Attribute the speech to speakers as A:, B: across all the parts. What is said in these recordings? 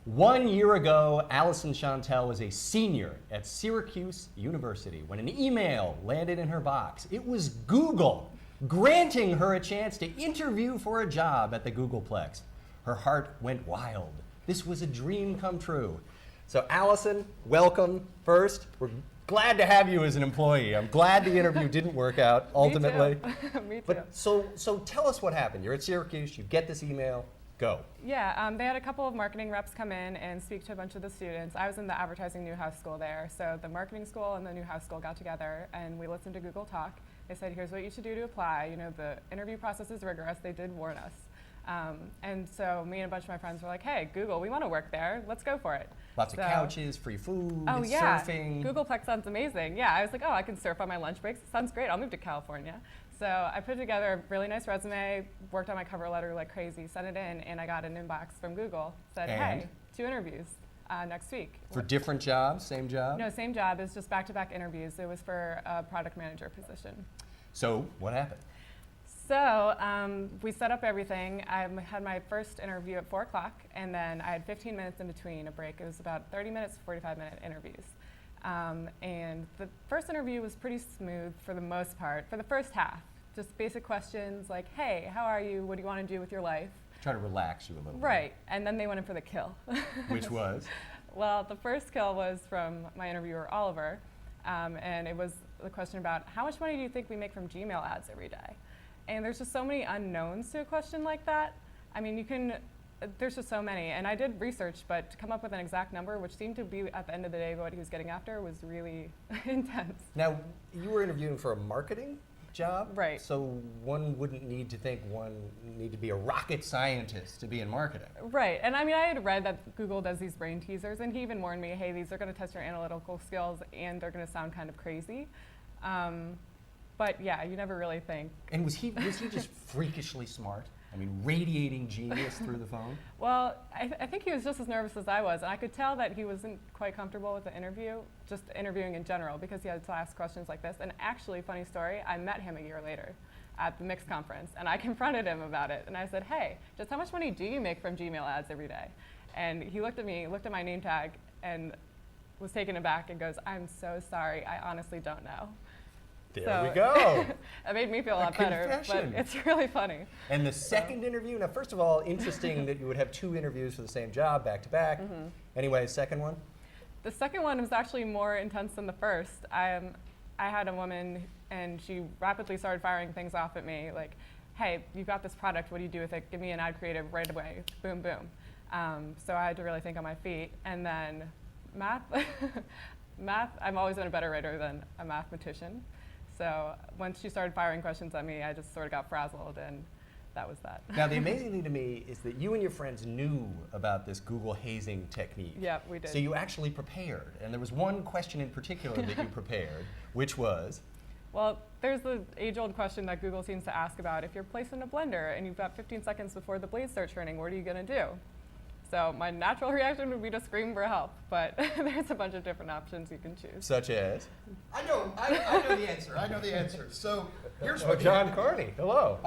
A: 1 year ago, Allison Chantel was a senior at Syracuse University when an email landed in her box. It was Google granting her a chance to interview for a job at the Googleplex. Her heart went wild. This was a dream come true. So Allison, welcome first. We're glad to have you as an employee. I'm glad the interview didn't work out ultimately.
B: Me too. Me too.
A: But so tell us what happened. You're at Syracuse, you get this email, go.
B: Yeah, they had a couple of marketing reps come in and speak to a bunch of the students. I was in the advertising Newhouse School there, so the marketing school and the Newhouse School got together and we listened to Google Talk. They said, here's what you should do to apply. You know, the interview process is rigorous. They did warn us. And so me and a bunch of my friends were like, hey, Google, we want to work there. Let's go for it.
A: Lots of couches, free food,
B: oh, yeah.
A: surfing.
B: Googleplex sounds amazing. Yeah, I was like, oh, I can surf on my lunch breaks. Sounds great. I'll move to California. So I put together a really nice resume, worked on my cover letter like crazy, sent it in, and I got an inbox from Google. Said, hey, 2 interviews next week.
A: For different jobs, same job?
B: No, same job. It's just back-to-back interviews. It was for a product manager position.
A: So what happened?
B: So we set up everything. I had my first interview at 4 o'clock, and then I had 15 minutes in between a break. It was about 30 minutes, 45-minute interviews. And the first interview was pretty smooth for the most part, for the first half. Just basic questions like, hey, how are you? What do you want to do with your life?
A: Try to relax you a little
B: Right, and then they went in for the kill.
A: Which was?
B: Well, the first kill was from my interviewer, Oliver, and it was the question about how much money do you think we make from Gmail ads every day? And there's just so many unknowns to a question like that. I mean, there's just so many. And I did research, but to come up with an exact number, which seemed to be at the end of the day what he was getting after, was really intense.
A: Now, you were interviewing for a marketing job?
B: Right.
A: So one wouldn't need to think one need to be a rocket scientist to be in marketing.
B: Right. And I mean, I had read that Google does these brain teasers, and he even warned me, hey, these are going to test your analytical skills, and they're going to sound kind of crazy. But yeah, you never really think.
A: And was he just freakishly smart? I mean, radiating genius through the phone?
B: Well, I think he was just as nervous as I was, and I could tell that he wasn't quite comfortable with the interview, just interviewing in general, because he had to ask questions like this. And actually, funny story, I met him a year later at the Mix conference, and I confronted him about it. And I said, hey, just how much money do you make from Gmail ads every day? And he looked at me, looked at my name tag, and was taken aback and goes, I'm so sorry, I honestly don't know.
A: There we go.
B: It made me feel a lot better, but it's really funny.
A: And the second interview, now first of all, interesting that you would have 2 interviews for the same job back to back. Anyway, second one?
B: The second one was actually more intense than the first. I had a woman, and she rapidly started firing things off at me, like, hey, you've got this product, what do you do with it? Give me an ad creative right away, boom, boom. So I had to really think on my feet. And then math, I've always been a better writer than a mathematician. So once she started firing questions at me, I just sort of got frazzled, and that was that.
A: Now, the amazing thing to me is that you and your friends knew about this Google hazing technique.
B: Yeah, we did.
A: So you actually prepared, and there was one question in particular that you prepared, which was?
B: Well, there's the age-old question that Google seems to ask about, if you're placed in a blender and you've got 15 seconds before the blades start turning, what are you going to do? So my natural reaction would be to scream for help, but there's a bunch of different options you can choose.
A: Such as?
C: I know the answer. I know the answer. So here's what
A: John Carney. Hello.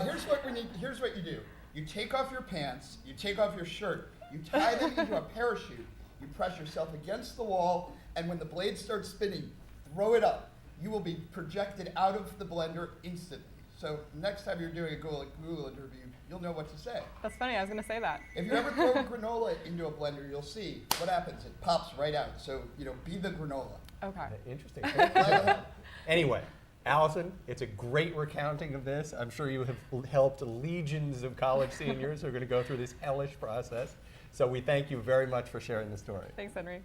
C: Here's what we need. Here's what you do. You take off your pants. You take off your shirt. You tie them into a parachute. You press yourself against the wall, and when the blade starts spinning, throw it up. You will be projected out of the blender instantly. So next time you're doing a Google interview, you'll know what to say.
B: That's funny, I was going to say that.
C: If you ever throw granola into a blender, you'll see what happens. It pops right out. So, be the granola.
B: Okay.
A: Interesting. Anyway, Allison, it's a great recounting of this. I'm sure you have helped legions of college seniors who are going to go through this hellish process. So we thank you very much for sharing the story.
B: Thanks, Henry.